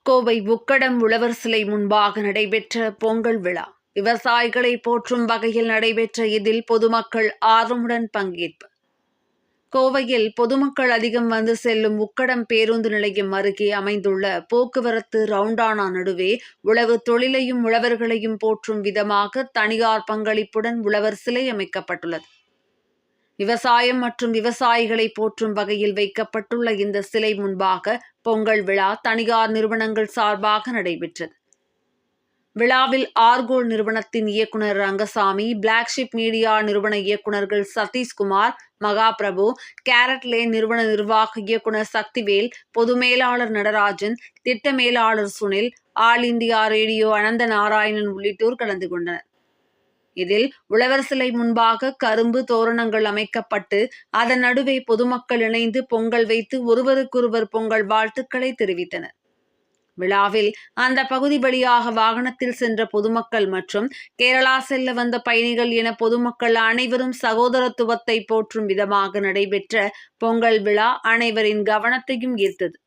கோவை உக்கடம் உழவர் சிலை முன்பாக நடைபெற்ற பொங்கல் விழா. விவசாயிகளை போற்றும் வகையில் நடைபெற்ற இதில் பொதுமக்கள் ஆர்வமுடன் பங்கேற்பு. கோவையில் பொதுமக்கள் அதிகம் வந்து செல்லும் உக்கடம் பேருந்து நிலையம் அருகே அமைந்துள்ள போக்குவரத்து ரவுண்டானா நடுவே உழவு தொழிலையும் உழவர்களையும் போற்றும் விதமாக தனியார் பங்களிப்புடன் உழவர் சிலை அமைக்கப்பட்டுள்ளது. விவசாயம் மற்றும் விவசாயிகளை போற்றும் வகையில் வைக்கப்பட்டுள்ள இந்த சிலை முன்பாக பொங்கல் விழா தனியார் நிறுவனங்கள் சார்பாக நடைபெற்றது. விழாவில் ஆர்கோல் நிறுவனத்தின் இயக்குனர் ரங்கசாமி, பிளாக்ஷிப் மீடியா நிறுவன இயக்குநர்கள் சதீஷ்குமார், மகாபிரபு, கேரட் லேன் நிறுவன நிர்வாக இயக்குனர் சக்திவேல், பொது மேலாளர் நடராஜன், திட்ட மேலாளர் சுனில், ஆல் இந்தியா ரேடியோ அனந்த நாராயணன் உள்ளிட்டோர் கலந்து கொண்டனர். இதில் உழவர் சிலை முன்பாக கரும்பு தோரணங்கள் அமைக்கப்பட்டு அதன் நடுவே பொதுமக்கள் இணைந்து பொங்கல் வைத்து ஒருவருக்கொருவர் பொங்கல் வாழ்த்துக்களை தெரிவித்தனர். விழாவில் அந்த பகுதி வழியாக வாகனத்தில் சென்ற பொதுமக்கள் மற்றும் கேரளா செல்ல வந்த பயணிகள் என பொதுமக்கள் அனைவரும் சகோதரத்துவத்தை போற்றும் விதமாக நடைபெற்ற பொங்கல் விழா அனைவரின் கவனத்தையும் ஈர்த்தது.